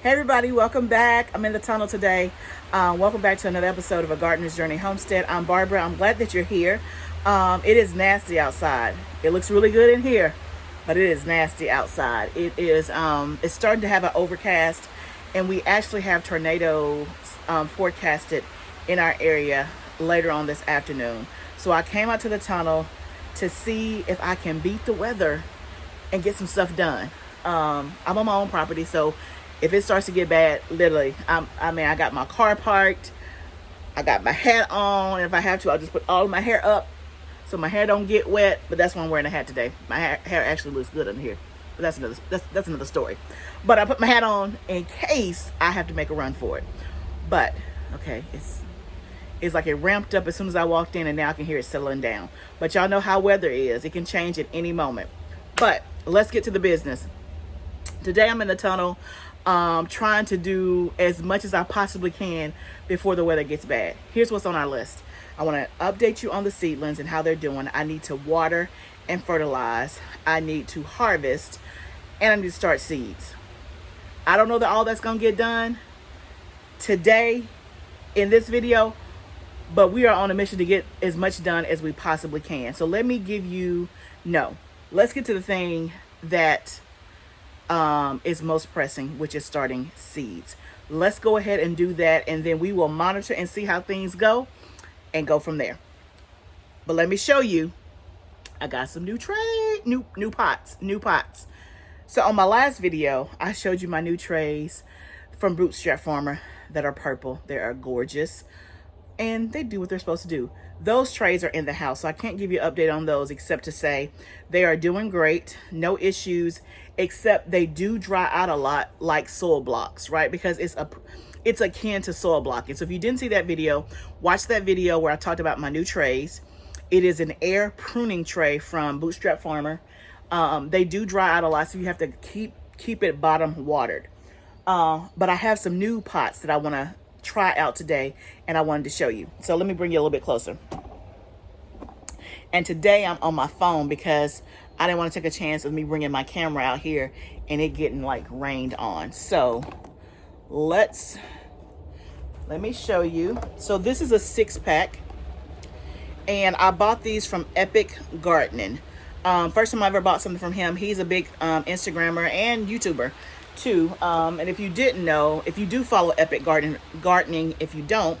Hey everybody, welcome back. I'm in the tunnel today. Welcome back to another episode of A Gardener's Journey Homestead. I'm Barbara. I'm glad that you're here. It is nasty outside. It looks really good in here, but it is nasty outside. It's starting to have an overcast, and we actually have tornadoes forecasted in our area later on this afternoon. So I came out to the tunnel to see if I can beat the weather and get some stuff done. I'm on my own property, so if it starts to get bad, literally, I got my car parked, I got my hat on, and if I have to, I'll just put all of my hair up so my hair don't get wet. But that's why I'm wearing a hat today. My hair actually looks good under here, but that's another story. But I put my hat on in case I have to make a run for it. But okay, it's like it ramped up as soon as I walked in, and now I can hear it settling down. But y'all know how weather is; it can change at any moment. But let's get to the business. Today I'm in the tunnel, trying to do as much as I possibly can before the weather gets bad. Here's what's on our list. I want to update you on the seedlings and how they're doing. I need to water and fertilize. I need to harvest, and I need to start seeds. I don't know that all that's going to get done today in this video, but we are on a mission to get as much done as we possibly can. So let's get to the thing that is most pressing, which is starting seeds. Let's go ahead and do that, and then we will monitor and see how things go and go from there. But let me show you, I got some new pots. So on my last video, I showed you my new trays from Bootstrap Farmer that are purple. They are gorgeous, and they do what they're supposed to do. Those trays are in the house, so I can't give you an update on those except to say they are doing great, no issues, except they do dry out a lot like soil blocks, right? Because it's akin to soil blocking. So if you didn't see that video, watch that video where I talked about my new trays. It is an air pruning tray from Bootstrap Farmer. They do dry out a lot, so you have to keep it bottom watered. But I have some new pots that I want to try out today, and I wanted to show you. So let me bring you a little bit closer. And today I'm on my phone because I didn't want to take a chance of me bringing my camera out here and it getting like rained on. So let me show you. So this is a 6-pack, and I bought these from Epic Gardening. First time I ever bought something from him. He's a big Instagrammer and YouTuber too. And if you didn't know, if you do follow Epic Gardening, if you don't,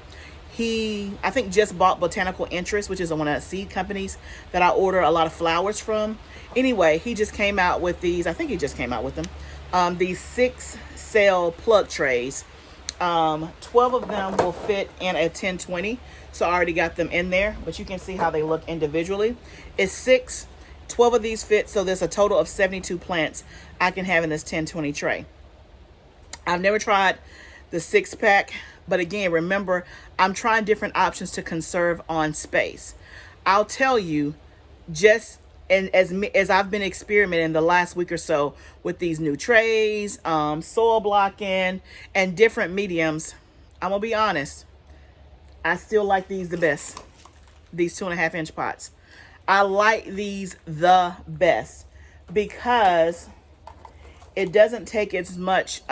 he, I think, just bought Botanical Interest, which is one of the seed companies that I order a lot of flowers from. Anyway, he just came out with these. I think he just came out with them. These 6-cell plug trays. 12 of them will fit in a 1020. So I already got them in there, but you can see how they look individually. It's 12 of these fit, so there's a total of 72 plants I can have in this 1020 tray. I've never tried the 6-pack, but again, remember, I'm trying different options to conserve on space. I'll tell you, just as I've been experimenting the last week or so with these new trays, soil blocking, and different mediums, I'm gonna be honest, I still like these the best. These 2.5-inch pots. I like these the best because it doesn't take as much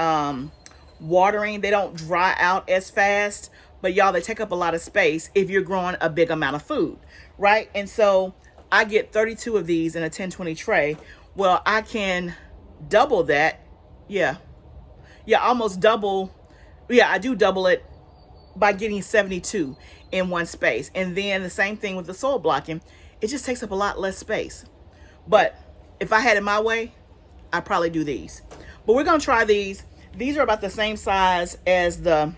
watering. They don't dry out as fast, but y'all, they take up a lot of space if you're growing a big amount of food, right? And so I get 32 of these in a 1020 tray. Well, I can double that. Yeah, almost double. Yeah, I do double it by getting 72 in one space. And then the same thing with the soil blocking. It just takes up a lot less space. But if I had it my way, I'd probably do these. But we're going to try these. These are about the same size as the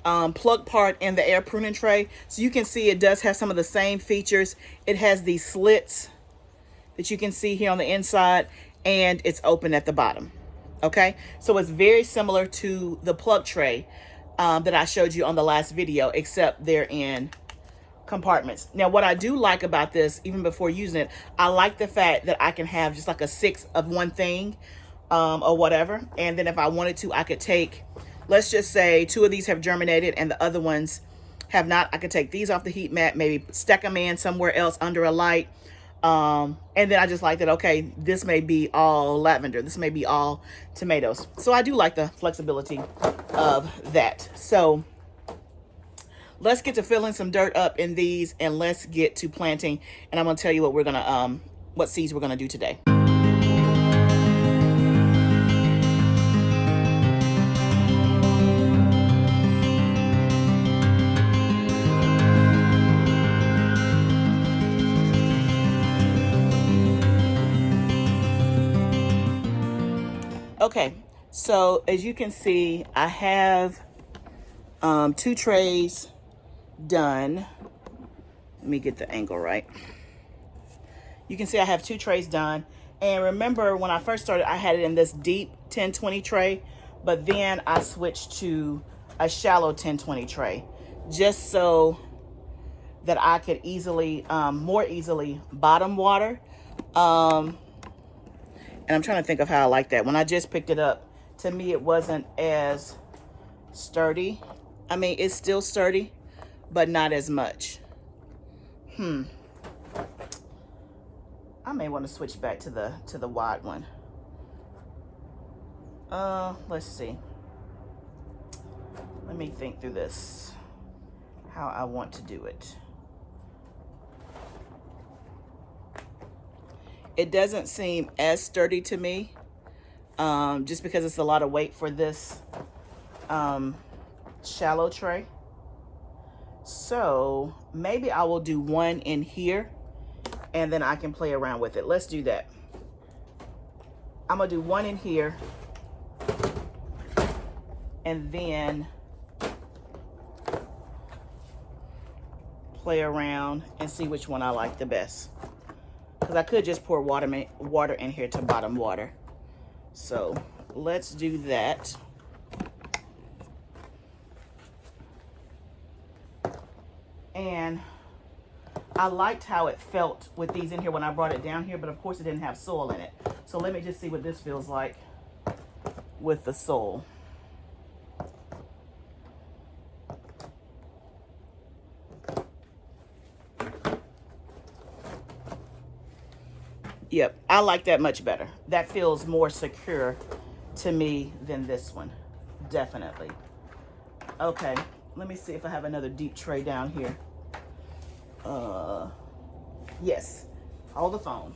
plug part in the air pruning tray. So you can see it does have some of the same features. It has these slits that you can see here on the inside, and it's open at the bottom. Okay, so it's very similar to the plug tray that I showed you on the last video, except they're in compartments. Now, what I do like about this, even before using it, I like the fact that I can have just like a 6 of one thing or whatever. And then if I wanted to, I could take, let's just say 2 of these have germinated and the other ones have not. I could take these off the heat mat, maybe stack them in somewhere else under a light, And then I just like that, okay, this may be all lavender. This may be all tomatoes. So I do like the flexibility of that. So let's get to filling some dirt up in these, and let's get to planting. And I'm going to tell you what we're going to, what seeds we're going to do today. Okay, so as you can see, I have 2 trays done. Let me get the angle right. You can see I have 2 trays done. And remember, when I first started, I had it in this deep 1020 tray, but then I switched to a shallow 1020 tray, just so that I could easily, more easily bottom water. And I'm trying to think of how I like that. When I just picked it up, to me, it wasn't as sturdy. I mean, it's still sturdy, but not as much. I may want to switch back to the wide one. Let's see. Let me think through this, how I want to do it. It doesn't seem as sturdy to me, just because it's a lot of weight for this shallow tray. So maybe I will do one in here, and then I can play around with it. Let's do that. I'm gonna do one in here, and then play around and see which one I like the best. Because I could just pour water in here to bottom water. So let's do that. And I liked how it felt with these in here when I brought it down here, but of course it didn't have soil in it. So let me just see what this feels like with the soil. Yep, I like that much better. That feels more secure to me than this one, definitely. Okay, let me see if I have another deep tray down here. Yes, hold the phone.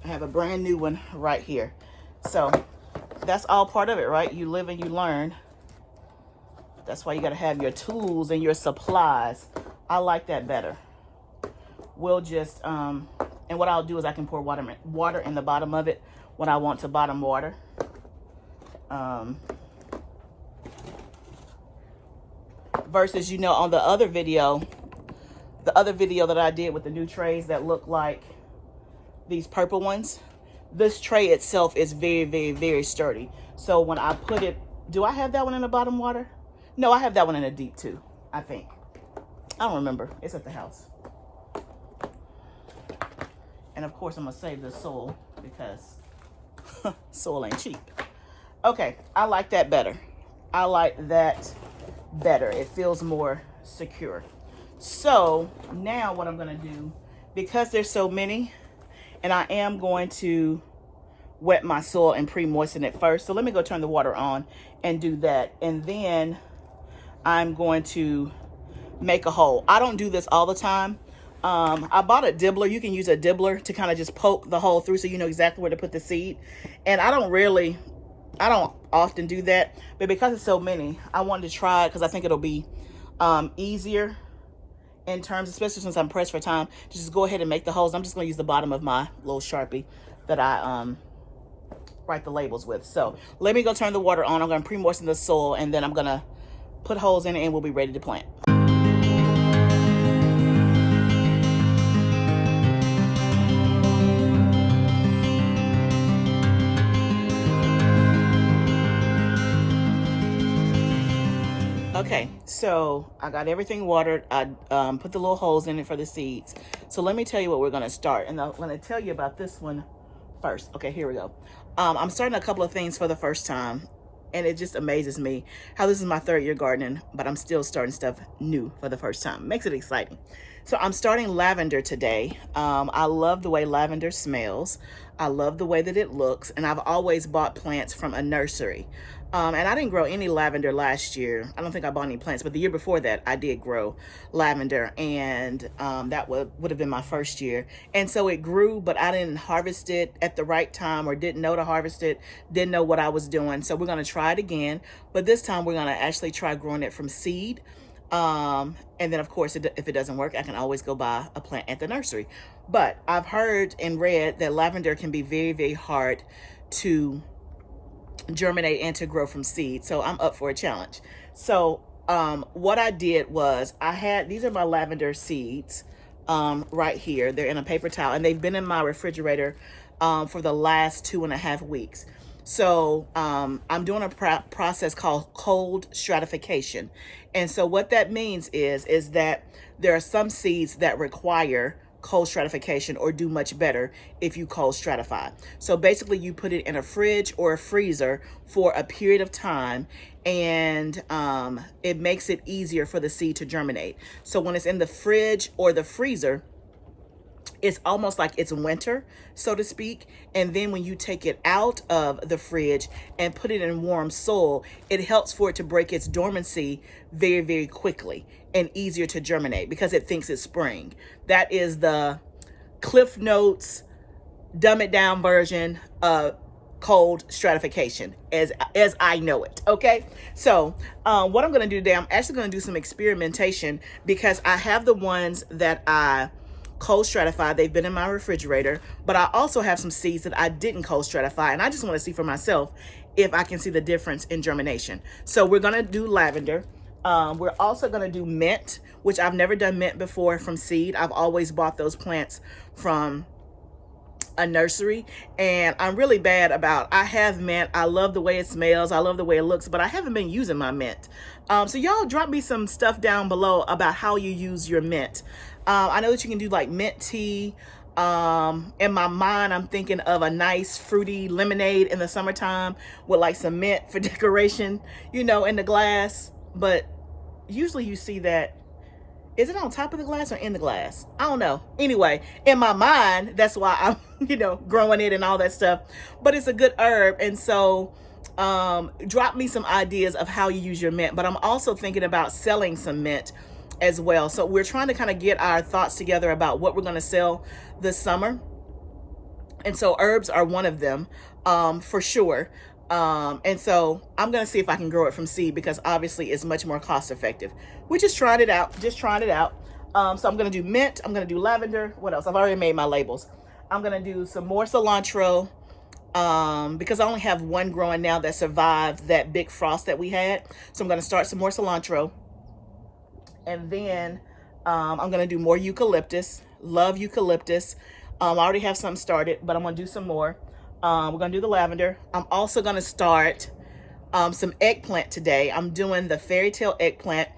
I have a brand new one right here. So that's all part of it, right? You live and you learn. That's why you got to have your tools and your supplies. I like that better. We'll just, and what I'll do is I can pour water in the bottom of it when I want to bottom water. Versus, you know, on the other video that I did with the new trays that look like these purple ones, this tray itself is very, very, very sturdy. So when I put it, do I have that one in the bottom water? No, I have that one in a deep too, I think. I don't remember. It's at the house. And of course, I'm going to save the soil because soil ain't cheap. Okay, I like that better. I like that better. It feels more secure. So now what I'm going to do, because there's so many, and I am going to wet my soil and pre-moisten it first. So let me go turn the water on and do that. And then I'm going to make a hole. I don't do this all the time. I bought a dibbler. You can use a dibbler to kind of just poke the hole through so you know exactly where to put the seed. And I don't often do that, but because it's so many, I wanted to try it because I think it'll be easier in terms, especially since I'm pressed for time, to just go ahead and make the holes. I'm just going to use the bottom of my little Sharpie that I write the labels with. So let me go turn the water on. I'm going to pre-moisten the soil, and then I'm going to put holes in it, and we'll be ready to plant. Okay, so I got everything watered. I put the little holes in it for the seeds. So let me tell you what we're going to start. And I'm going to tell you about this one first. Okay, here we go. I'm starting a couple of things for the first time. And it just amazes me how this is my 3rd year gardening, but I'm still starting stuff new for the first time. Makes it exciting. So I'm starting lavender today. I love the way lavender smells. I love the way that it looks. And I've always bought plants from a nursery. And I didn't grow any lavender last year. I don't think I bought any plants, but the year before that I did grow lavender, and that would have been my 1st year. And so it grew, but I didn't harvest it at the right time, or didn't know to harvest it, didn't know what I was doing. So we're going to try it again, but this time we're going to actually try growing it from seed. And then of course, if it doesn't work, I can always go buy a plant at the nursery. But I've heard and read that lavender can be very, very hard to germinate and to grow from seed. So I'm up for a challenge. So what I did was these are my lavender seeds right here. They're in a paper towel, and they've been in my refrigerator for the last 2.5 weeks. So I'm doing a process called cold stratification. And so what that means is that there are some seeds that require cold stratification, or do much better if you cold stratify. So basically you put it in a fridge or a freezer for a period of time, and it makes it easier for the seed to germinate. So when it's in the fridge or the freezer, it's almost like it's winter, so to speak. And then when you take it out of the fridge and put it in warm soil, it helps for it to break its dormancy very, very quickly and easier to germinate because it thinks it's spring. That is the Cliff Notes, dumb it down version of cold stratification as I know it. Okay, so what I'm going to do today, I'm actually going to do some experimentation because I have the ones that I cold stratify. They've been in my refrigerator, but I also have some seeds that I didn't cold stratify, and I just want to see for myself if I can see the difference in germination. So we're going to do lavender. We're also going to do mint, which I've never done mint before from seed. I've always bought those plants from a nursery, and I'm really bad about, I have mint. I love the way it smells. I love the way it looks, but I haven't been using my mint. So y'all drop me some stuff down below about how you use your mint. I know that you can do like mint tea. In my mind, I'm thinking of a nice fruity lemonade in the summertime with like some mint for decoration, you know, in the glass. But usually you see that, is it on top of the glass or in the glass? I don't know. Anyway, in my mind, that's why I'm, you know, growing it and all that stuff. But it's a good herb. And so drop me some ideas of how you use your mint. But I'm also thinking about selling some mint as well. So we're trying to kind of get our thoughts together about what we're going to sell this summer. And so herbs are one of them, for sure. And so I'm going to see if I can grow it from seed because obviously it's much more cost effective. We're just trying it out, So I'm going to do mint. I'm going to do lavender. What else? I've already made my labels. I'm going to do some more cilantro, because I only have one growing now that survived that big frost that we had. So I'm going to start some more cilantro. And then I'm going to do more eucalyptus. Love eucalyptus. I already have some started, but I'm going to do some more. We're going to do the lavender. I'm also going to start some eggplant today. I'm doing the fairy tale eggplant.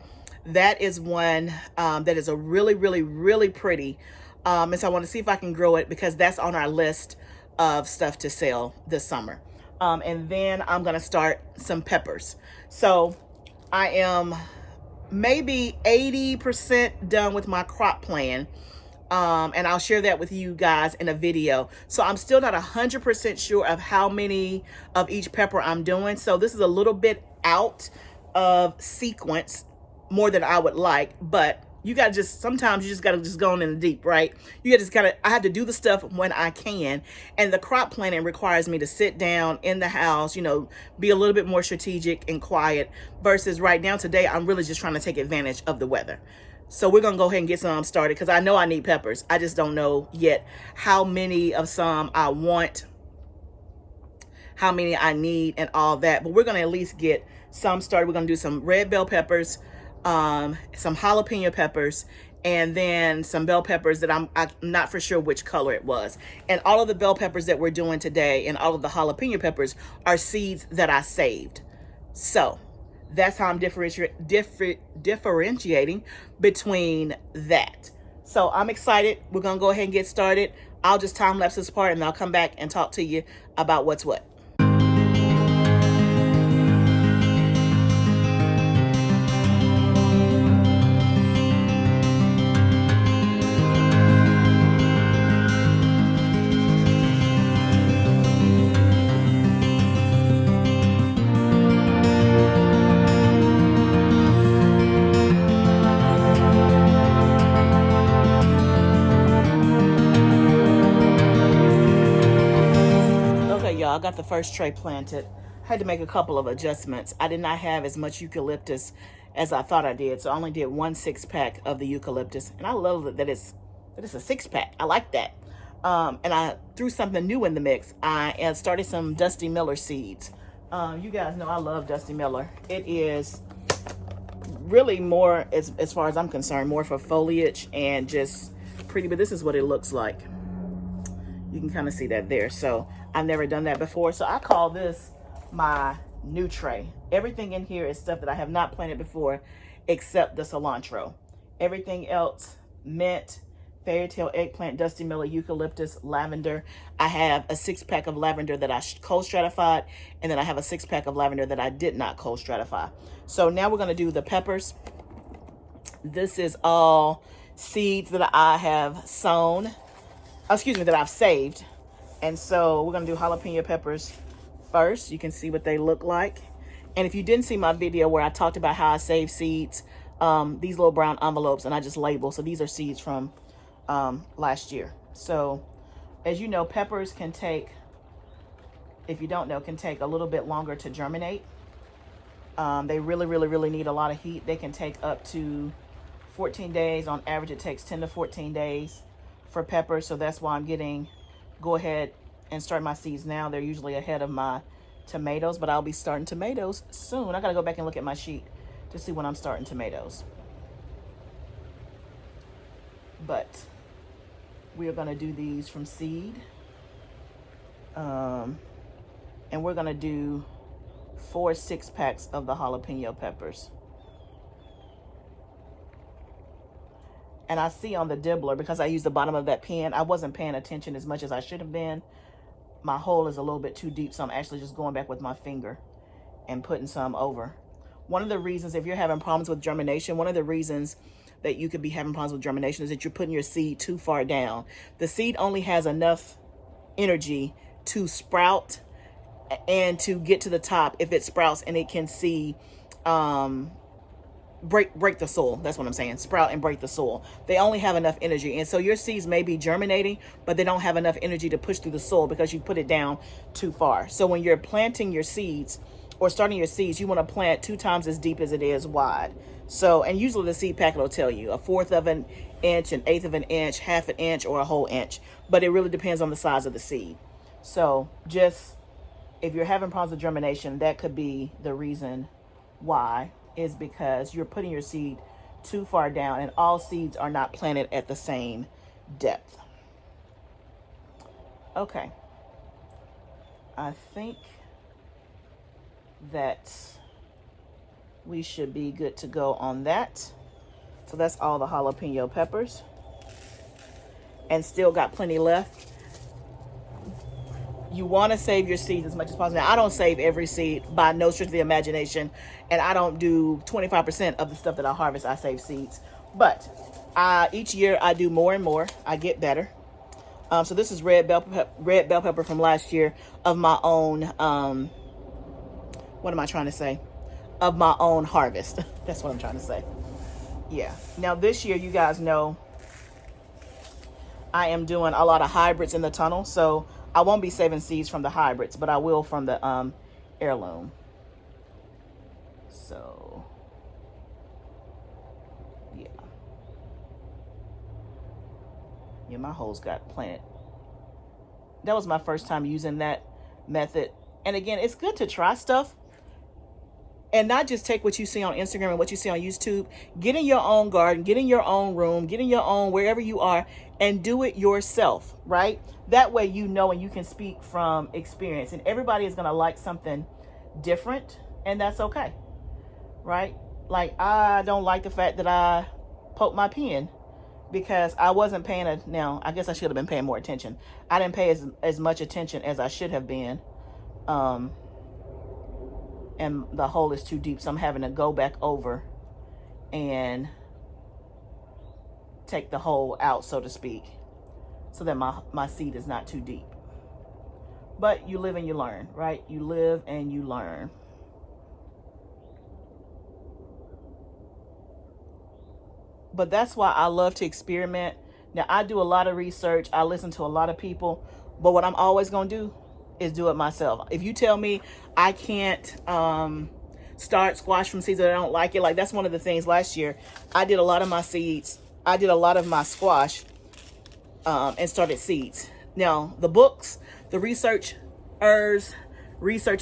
That is one that is a really, really, really pretty. And so I want to see if I can grow it because that's on our list of stuff to sell this summer. And then I'm going to start some peppers. So I am maybe 80% done with my crop plan. And I'll share that with you guys in a video. So I'm still not 100% sure of how many of each pepper I'm doing. So this is a little bit out of sequence, more than I would like, but you gotta just, sometimes you just gotta just go in the deep, right? You gotta just gotta, I have to do the stuff when I can. And the crop planning requires me to sit down in the house, you know, be a little bit more strategic and quiet versus right now today, I'm really just trying to take advantage of the weather. So we're going to go ahead and get some started because I know I need peppers. I just don't know yet how many of some I want, how many I need and all that. But we're going to at least get some started. We're going to do some red bell peppers, some jalapeno peppers, and then some bell peppers that I'm not for sure which color it was. And all of the bell peppers that we're doing today and all of the jalapeno peppers are seeds that I saved. So that's how I'm differentiating between that. So I'm excited. We're going to go ahead and get started. I'll just time lapse this part and I'll come back and talk to you about what's what. got the first tray planted. I had to make a couple of adjustments. I did not have as much eucalyptus as I thought I did, so I only did 1 6-pack of the eucalyptus, and I love that it's a 6-pack. I like that. And I threw something new in the mix. I started some Dusty Miller seeds. You guys know I love Dusty Miller. It is really more, as far as I'm concerned, more for foliage and just pretty, but this is what it looks like. You can kind of see that there. So I've never done that before. So I call this my new tray. Everything in here is stuff that I have not planted before except the cilantro. Everything else, mint, fairy tale eggplant, Dusty Miller, eucalyptus, lavender. I have a 6-pack of lavender that I cold stratified, and then I have a 6-pack of lavender that I did not cold stratify. So now we're going to do the peppers. This is all seeds that I have sown, that I've saved. And so we're going to do jalapeno peppers first. You can see what they look like. And if you didn't see my video where I talked about how I save seeds, these little brown envelopes, and I just label. So these are seeds from last year. So as you know, peppers can take, if you don't know, can take a little bit longer to germinate. They really need a lot of heat. They can take up to 14 days. On average, it takes 10 to 14 days for peppers. So that's why I'm go ahead and start my seeds now. They're usually ahead of my tomatoes, but I'll be starting tomatoes soon. I gotta go back and look at my sheet to see when I'm starting tomatoes. But we are gonna do these from seed. And we're gonna do 4 6-packs of the jalapeno peppers. And I see on the dibbler, because I used the bottom of that pen, I wasn't paying attention as much as I should have been. My hole is a little bit too deep, so I'm actually just going back with my finger and putting some over. One of the reasons, if you're having problems with germination, one of the reasons that you could be having problems with germination is that you're putting your seed too far down. The seed only has enough energy to sprout and to get to the top if it sprouts, and it can see break the soil. That's what I'm saying. Sprout and break the soil. They only have enough energy. And so your seeds may be germinating, but they don't have enough energy to push through the soil because you put it down too far. So when you're planting your seeds or starting your seeds, you want to plant 2 times as deep as it is wide. So, and usually the seed packet will tell you 1/4 of an inch, 1/8 of an inch, 1/2 an inch, or a whole inch. But it really depends on the size of the seed. So just, if you're having problems with germination, that could be the reason why, is because you're putting your seed too far down, and all seeds are not planted at the same depth. Okay. I think that we should be good to go on that. So that's all the jalapeno peppers, and still got plenty left. You want to save your seeds as much as possible. Now, I don't save every seed by no stretch of the imagination, and I don't do 25% of the stuff that I harvest. I save seeds, but each year I do more and more. I get better. So this is red bell pepper from last year of my own. What am I trying to say? Of my own harvest. That's what I'm trying to say. Yeah. Now this year, you guys know, I am doing a lot of hybrids in the tunnel, so I won't be saving seeds from the hybrids, but I will from the heirloom. So, yeah. Yeah, my holes got planted. That was my first time using that method. And again, it's good to try stuff and not just take what you see on Instagram and what you see on YouTube. Get in your own garden, get in your own room, get in your own wherever you are, and do it yourself, right? That way you know, and you can speak from experience. And everybody is going to like something different, and that's okay, right? Like, I don't like the fact that I poked my pen because I wasn't paying now, I guess I should have been paying more attention. I didn't pay as much attention as I should have been. And the hole is too deep, so I'm having to go back over and take the hole out, so to speak, so that my seed is not too deep. But you live and you learn, right? You live and you learn. But that's why I love to experiment. Now, I do a lot of research. I listen to a lot of people. But what I'm always going to do is do it myself. If you tell me I can't start squash from seeds that I don't like it, like that's one of the things last year. I did a lot of my seeds. I did a lot of my squash and started seeds. Now, the books, the researching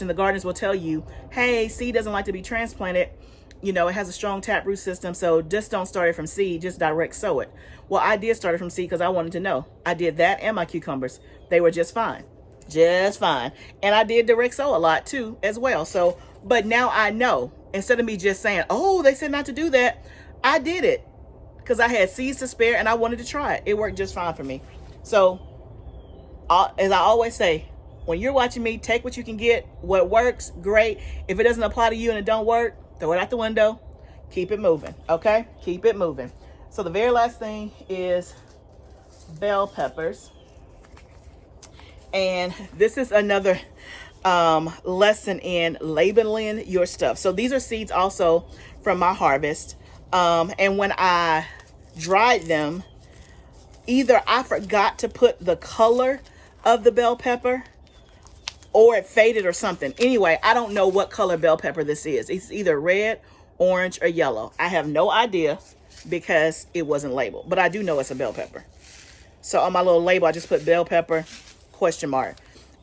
the gardens will tell you, hey, seed doesn't like to be transplanted. You know, it has a strong taproot system, so just don't start it from seed, just direct sow it. Well, I did start it from seed because I wanted to know. I did that and my cucumbers. They were just fine. Just fine. And I did direct sow a lot too as well. So, but now I know. Instead of me just saying, oh, they said not to do that, I did it because I had seeds to spare and I wanted to try it. It worked just fine for me. So, as I always say, when you're watching me, take what you can get. What works, great. If it doesn't apply to you and it don't work, throw it out the window. Keep it moving, okay? Keep it moving. So the very last thing is bell peppers. And this is another lesson in labeling your stuff. So these are seeds also from my harvest. And when I dried them, either I forgot to put the color of the bell pepper or it faded or something. Anyway, I don't know what color bell pepper this is. It's either red, orange, or yellow. I have no idea because it wasn't labeled, but I do know it's a bell pepper. So on my little label, I just put bell pepper, ?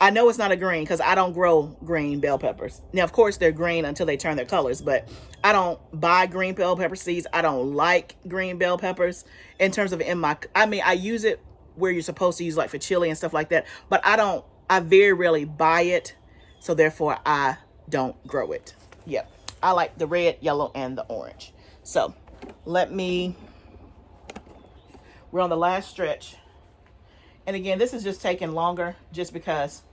I know it's not a green because I don't grow green bell peppers. Now, of course, they're green until they turn their colors, but I don't buy green bell pepper seeds. I don't like green bell peppers in terms of I use it where you're supposed to use, like for chili and stuff like that, but I very rarely buy it, so therefore I don't grow it. Yep, I like the red, yellow, and the orange. So we're on the last stretch. And again, this is just taking longer just because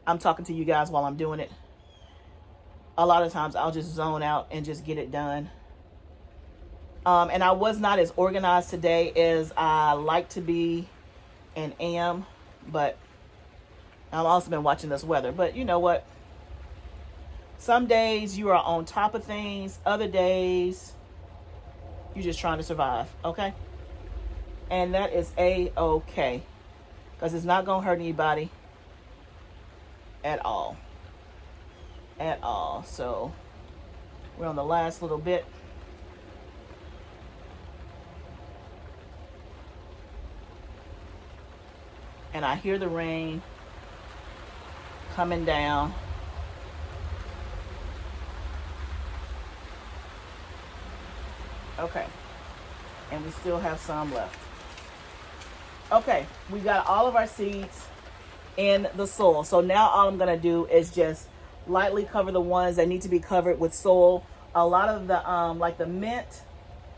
I'm talking to you guys while I'm doing it. A lot of times I'll just zone out and just get it done. And I was not as organized today as I like to be and am, but I've also been watching this weather. But you know what? Some days you are on top of things. Other days you're just trying to survive, okay? And that is A-okay. Because it's not going to hurt anybody at all. At all. So we're on the last little bit. And I hear the rain coming down. Okay. And we still have some left. Okay, we got all of our seeds in the soil. So now all I'm going to do is just lightly cover the ones that need to be covered with soil. A lot of the, like the mint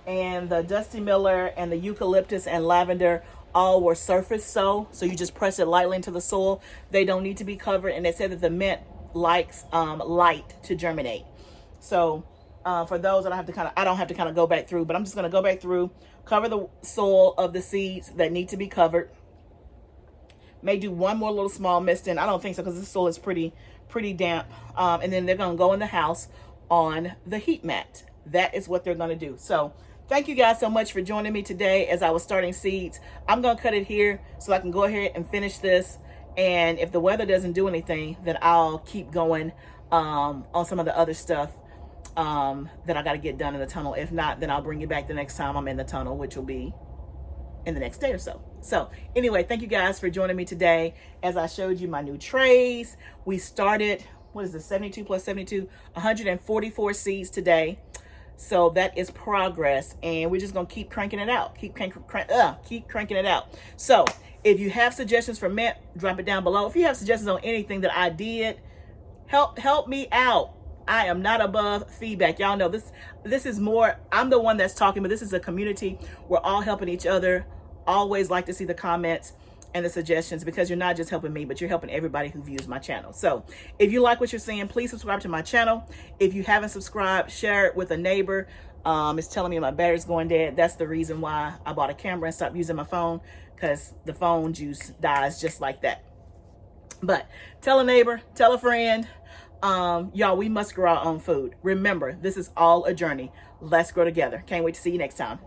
and the Dusty Miller and the eucalyptus and lavender all were surface sow. So you just press it lightly into the soil. They don't need to be covered. And they said that the mint likes light to germinate. So for those, I don't have to kind of go back through, but I'm just going to go back through, cover the soil of the seeds that need to be covered. May do one more little small misting. I don't think so because this soil is pretty damp. And then they're going to go in the house on the heat mat. That is what they're going to do. So thank you guys so much for joining me today as I was starting seeds. I'm going to cut it here so I can go ahead and finish this. And if the weather doesn't do anything, then I'll keep going on some of the other stuff that I got to get done in the tunnel. If not, then I'll bring you back the next time I'm in the tunnel, which will be in the next day or so. So anyway, thank you guys for joining me today as I showed you my new trays. We started, what is this, 72 plus 72, 144 seeds today. So that is progress, and we're just going to keep cranking it out. Keep cranking it out. So if you have suggestions for mint, drop it down below. If you have suggestions on anything that I did, help me out. I am not above feedback. Y'all know this is more, I'm the one that's talking, but this is a community. We're all helping each other. Always like to see the comments and the suggestions, because you're not just helping me, but you're helping everybody who views my channel. So if you like what you're seeing, please subscribe to my channel. If you haven't subscribed, share it with a neighbor. It's telling me my battery's going dead. That's the reason why I bought a camera and stopped using my phone, because the phone juice dies just like that. But tell a neighbor, tell a friend. Y'all, we must grow our own food. Remember, this is all a journey. Let's grow together. Can't wait to see you next time.